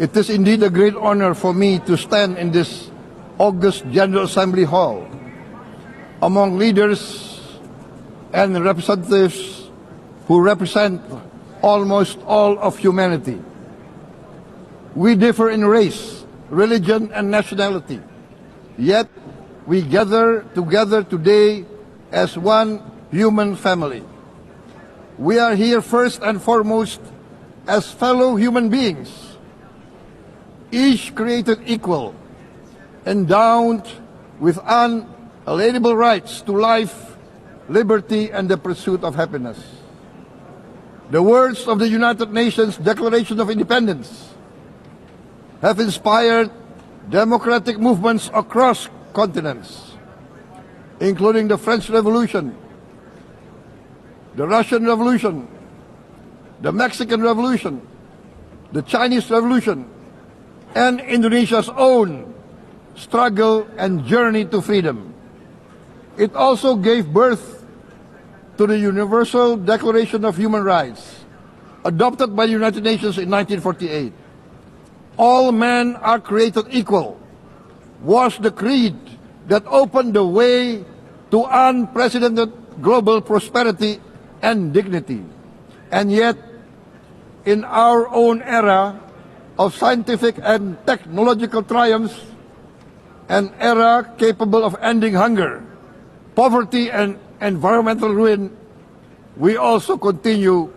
It is indeed a great honor for me to stand in this August General Assembly Hall among leaders and representatives who represent almost all of humanity. We differ in race, religion, and nationality, yet we gather together today as one human family. We are here first and foremost as fellow human beings, each created equal, endowed with unalienable rights to life, liberty, and the pursuit of happiness. The words of the United Nations Declaration of Independence have inspired democratic movements across continents, including the French Revolution, the Russian Revolution, the Mexican Revolution, the Chinese Revolution, and Indonesia's own struggle and journey to freedom. It also gave birth to the Universal Declaration of Human Rights, adopted by the United Nations in 1948. All men are created equal was the creed that opened the way to unprecedented global prosperity and dignity. And yet, in our own era of scientific and technological triumphs, an era capable of ending hunger, poverty, and environmental ruin, we also continue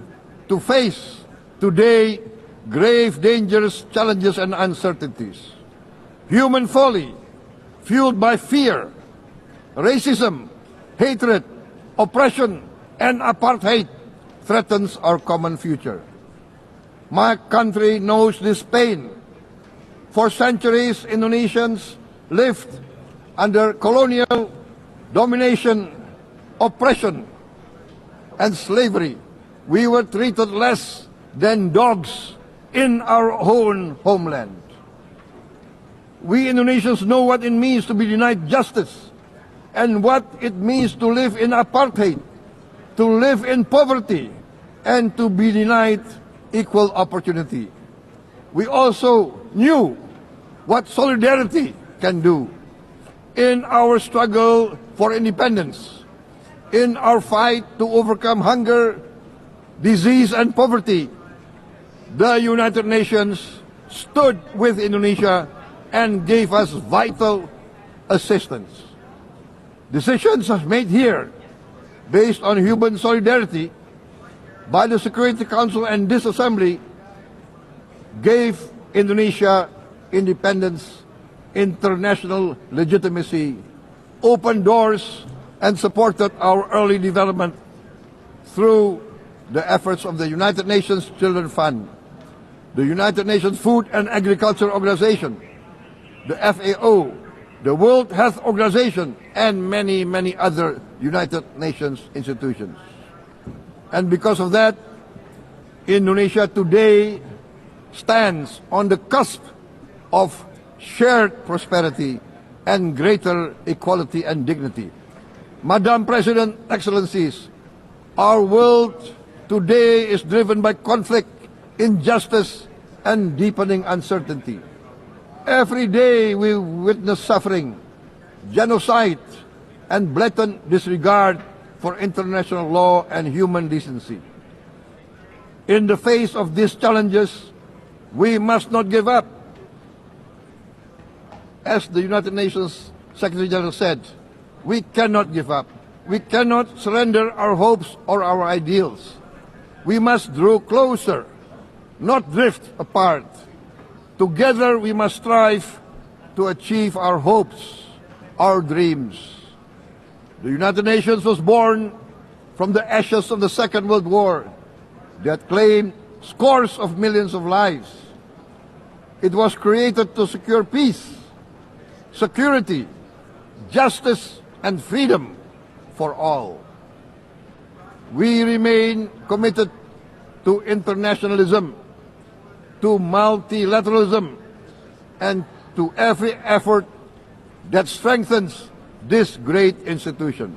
to face today grave dangers, challenges, and uncertainties. Human folly, fueled by fear, racism, hatred, oppression, and apartheid, threatens our common future. My country knows this pain. For centuries, Indonesians lived under colonial domination, oppression, and slavery. We were treated less than dogs in our own homeland. We Indonesians know what it means to be denied justice and what it means to live in apartheid, to live in poverty, and to be denied equal opportunity. We also knew what solidarity can do in our struggle for independence, in our fight to overcome hunger, disease, and poverty. The United Nations stood with Indonesia and gave us vital assistance. Decisions made here based on human solidarity by the Security Council and this Assembly gave Indonesia independence, international legitimacy, opened doors, and supported our early development through the efforts of the United Nations Children Fund, the United Nations Food and Agriculture Organization, the FAO, the World Health Organization, and many, many other United Nations institutions. And because of that, Indonesia today stands on the cusp of shared prosperity and greater equality and dignity. Madam President, Excellencies, our world today is driven by conflict, injustice, and deepening uncertainty. Every day we witness suffering, genocide, and blatant disregard for international law and human decency. In the face of these challenges, we must not give up. As the United Nations Secretary General said, we cannot give up. We cannot surrender our hopes or our ideals. We must draw closer, not drift apart. Together we must strive to achieve our hopes, our dreams. The United Nations was born from the ashes of the Second World War that claimed scores of millions of lives. It was created to secure peace, security, justice, and freedom for all. We remain committed to internationalism, to multilateralism, and to every effort that strengthens this great institution.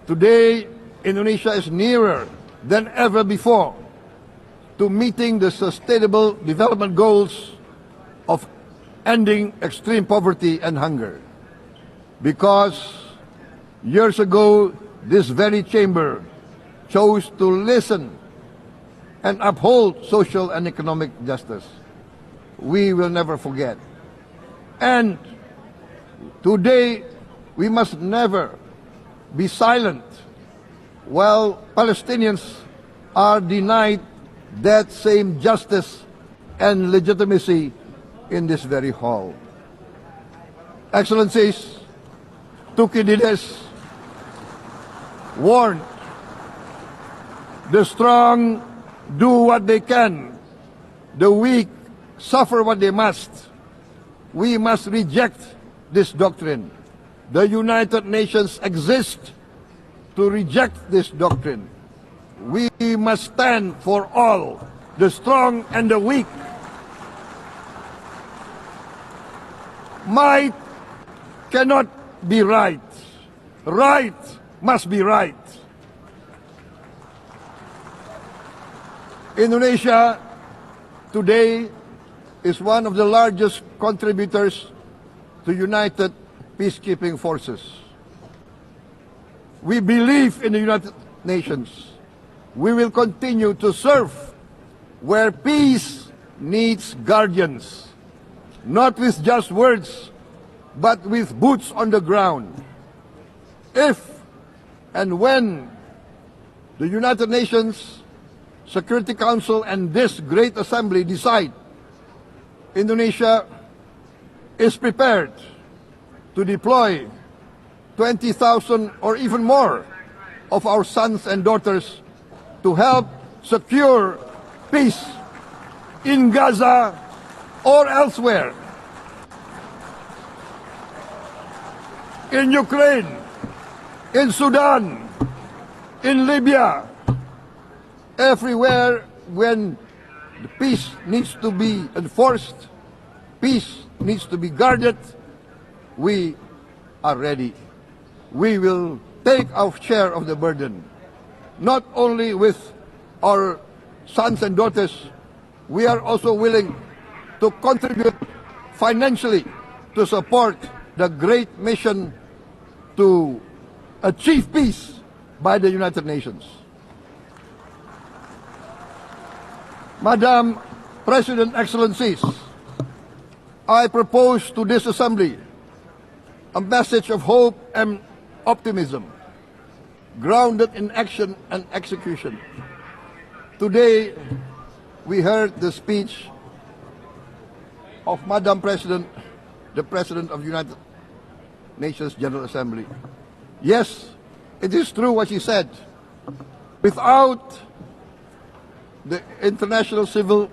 Today, Indonesia is nearer than ever before to meeting the sustainable development goals of ending extreme poverty and hunger. Because years ago, this very chamber chose to listen and uphold social and economic justice. We will never forget. And today, we must never be silent while Palestinians are denied that same justice and legitimacy in this very hall. Excellencies, Thucydides warned, the strong do what they can, the weak suffer what they must. We must reject this doctrine. The United Nations exist to reject this doctrine. We must stand for all, the strong and the weak. Might cannot be right. Right must be right. Indonesia today is one of the largest contributors to United Peacekeeping Forces. We believe in the United Nations. We will continue to serve where peace needs guardians, not with just words, but with boots on the ground. If and when the United Nations Security Council and this great assembly decide Indonesia is prepared to deploy 20,000 or even more of our sons and daughters to help secure peace in Gaza or elsewhere, in Ukraine, in Sudan, in Libya, everywhere when the peace needs to be enforced, peace needs to be guarded, we are ready. We will take our share of the burden, not only with our sons and daughters, we are also willing to contribute financially to support the great mission to achieve peace by the United Nations. Madam President, Excellencies, I propose to this Assembly a message of hope and optimism, grounded in action and execution. Today, we heard the speech of Madam President, the President of the United Nations General Assembly. Yes, it is true what she said. Without the International Civil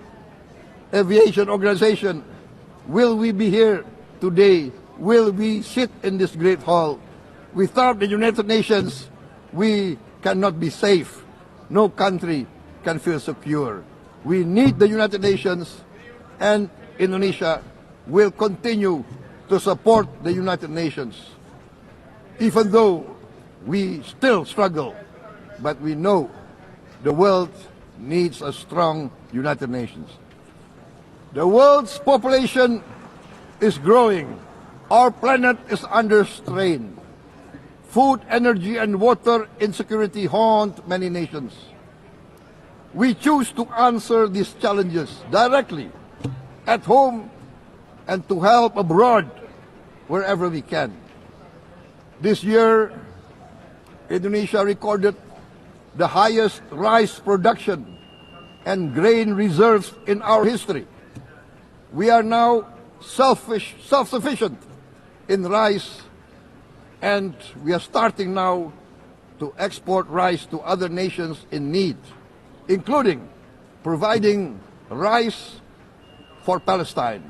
Aviation Organization, will we be here today? Will we sit in this great hall? Without the United Nations, we cannot be safe. No country can feel secure. We need the United Nations, and Indonesia will continue to support the United Nations. Even though we still struggle, but we know the world needs a strong United Nations. The world's population is growing. Our planet is under strain. Food, energy, and water insecurity haunt many nations. We choose to answer these challenges directly at home and to help abroad wherever we can. This year, Indonesia recorded the highest rice production and grain reserves in our history. We are now self-sufficient in rice, and we are starting now to export rice to other nations in need, including providing rice for Palestine.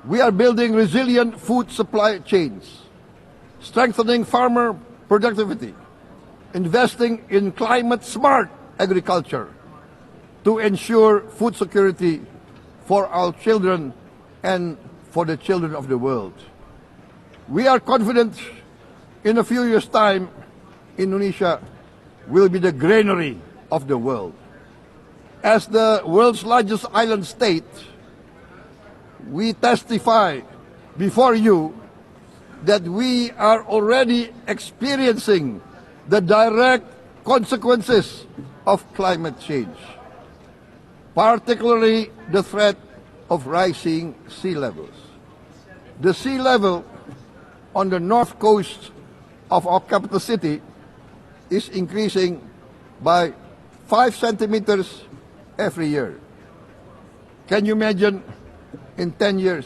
We are building resilient food supply chains, strengthening farmer productivity, investing in climate-smart agriculture to ensure food security for our children and for the children of the world. We are confident in a few years' time, Indonesia will be the granary of the world. As the world's largest island state, we testify before you that we are already experiencing the direct consequences of climate change, particularly the threat of rising sea levels. The sea level on the north coast of our capital city is increasing by 5 centimeters every year. Can you imagine in 10 years?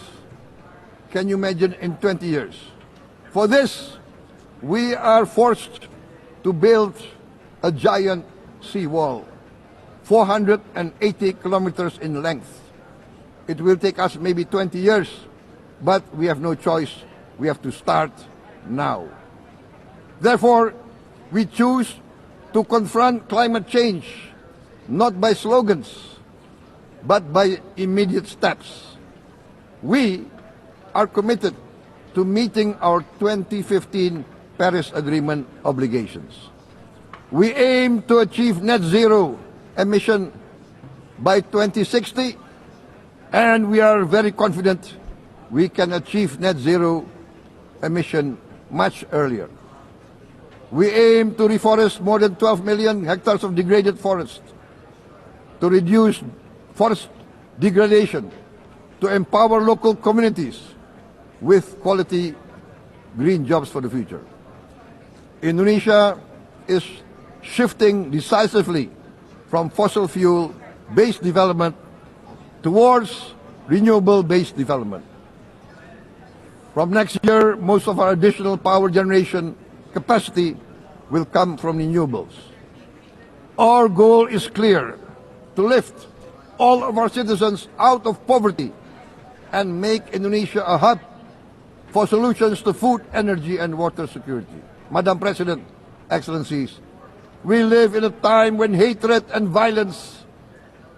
Can you imagine in 20 years? For this, we are forced to build a giant seawall, 480 kilometers in length. It will take us maybe 20 years, but we have no choice. We have to start now. Therefore, we choose to confront climate change not by slogans, but by immediate steps. We are committed to meeting our 2015 Paris Agreement obligations. We aim to achieve net zero emission by 2060, and we are very confident we can achieve net zero emission much earlier. We aim to reforest more than 12 million hectares of degraded forest, to reduce forest degradation, to empower local communities with quality green jobs for the future. Indonesia is shifting decisively from fossil fuel-based development towards renewable-based development. From next year, most of our additional power generation capacity will come from renewables. Our goal is clear: to lift all of our citizens out of poverty and make Indonesia a hub for solutions to food, energy, and water security. Madam President, Excellencies, we live in a time when hatred and violence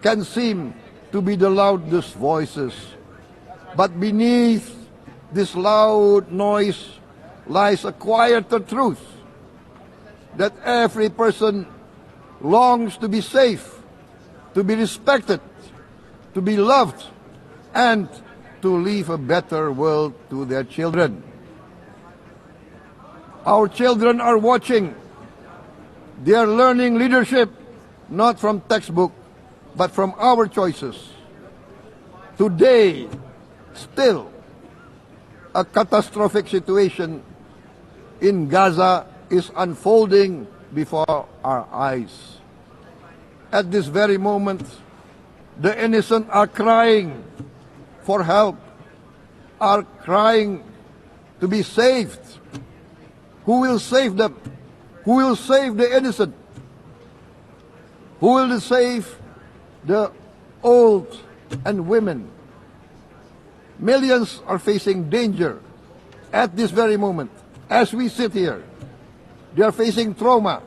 can seem to be the loudest voices. But beneath this loud noise lies a quieter truth, that every person longs to be safe, to be respected, to be loved, and to leave a better world to their children. Our children are watching. They are learning leadership not from textbook, but from our choices. Today, still, a catastrophic situation in Gaza is unfolding before our eyes. At this very moment, the innocent are crying for help, are crying to be saved. Who will save them? Who will save the innocent? Who will save the old and women? Millions are facing danger at this very moment. As we sit here, they are facing trauma.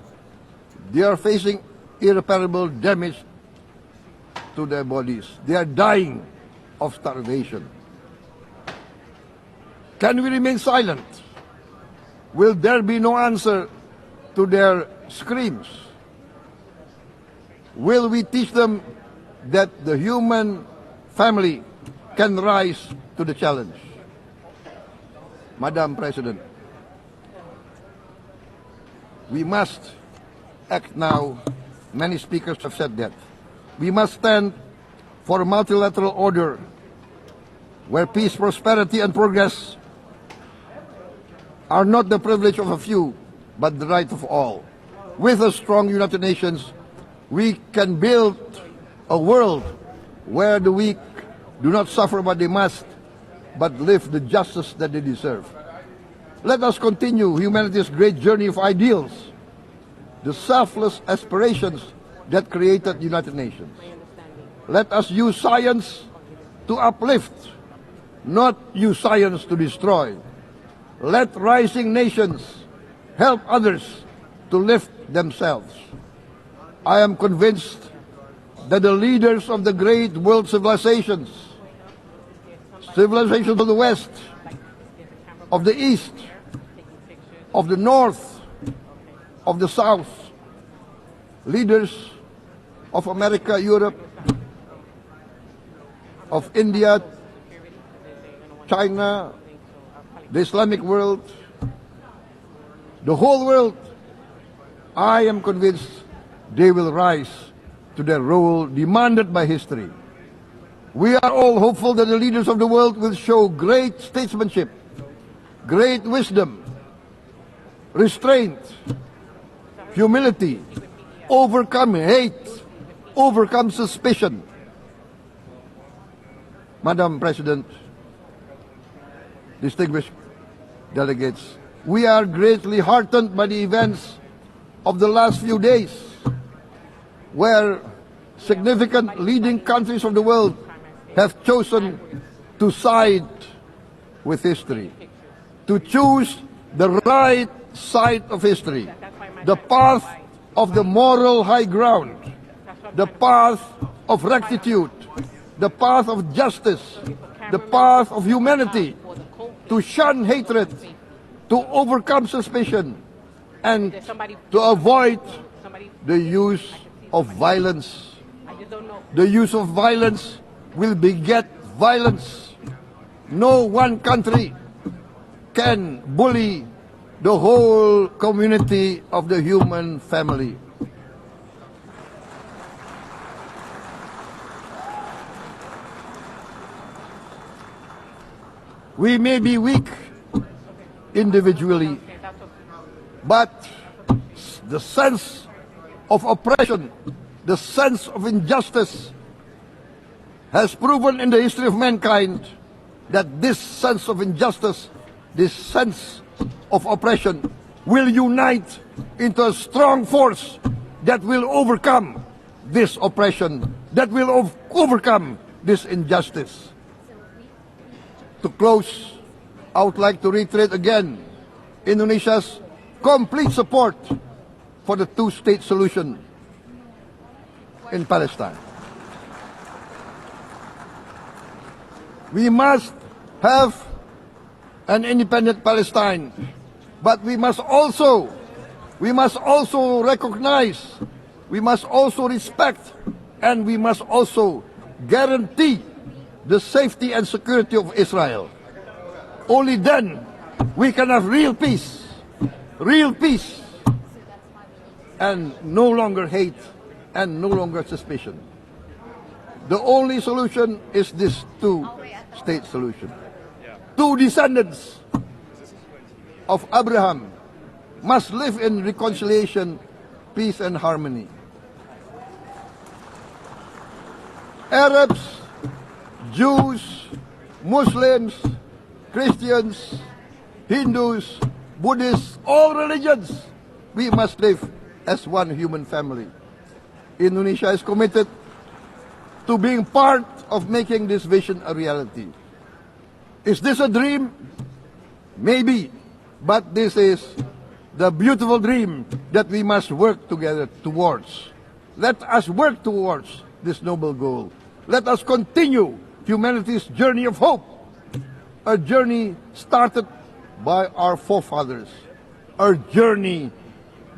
They are facing irreparable damage to their bodies. They are dying of starvation. Can we remain silent? Will there be no answer to their screams? Will we teach them that the human family can rise to the challenge? Madam President, we must act now. Many speakers have said that. We must stand for a multilateral order where peace, prosperity, and progress are not the privilege of a few, but the right of all. With a strong United Nations, we can build a world where the weak do not suffer what they must, but live the justice that they deserve. Let us continue humanity's great journey of ideals, the selfless aspirations that created the United Nations. Let us use science to uplift, not use science to destroy. Let rising nations help others to lift themselves. I am convinced that the leaders of the great world civilizations of the West, of the East, of the North, of the South, leaders of America, Europe, of India, China, the Islamic world, the whole world, I am convinced they will rise to their role demanded by history. We are all hopeful that the leaders of the world will show great statesmanship, great wisdom, restraint, humility, overcome hate, overcome suspicion. Madam President, distinguished delegates, we are greatly heartened by the events of the last few days, where significant leading countries of the world have chosen to side with history, to choose the right side of history, the path of the moral high ground, the path of rectitude, the path of justice, the path of humanity, to shun hatred, to overcome suspicion, and to avoid the use of violence. The use of violence will beget violence. No one country can bully the whole community of the human family. We may be weak individually, but the sense of oppression, the sense of injustice has proven in the history of mankind that this sense of injustice, this sense of oppression will unite into a strong force that will overcome this oppression, that will overcome this injustice. To close, I would like to reiterate again Indonesia's complete support for the two-state solution in Palestine. We must have an independent Palestine, but we must also recognize, we must also respect, and we must also guarantee the safety and security of Israel. Only then we can have real peace, and no longer hate and no longer suspicion. The only solution is this two-state solution. Two descendants of Abraham must live in reconciliation, peace, and harmony. Arabs, Jews, Muslims, Christians, Hindus, Buddhists, all religions, we must live as one human family. Indonesia is committed to being part of making this vision a reality. Is this a dream? Maybe, but this is the beautiful dream that we must work together towards. Let us work towards this noble goal. Let us continue humanity's journey of hope, a journey started by our forefathers, a journey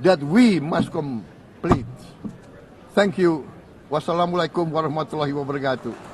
that we must complete. Thank you. Wassalamualaikum warahmatullahi wabarakatuh.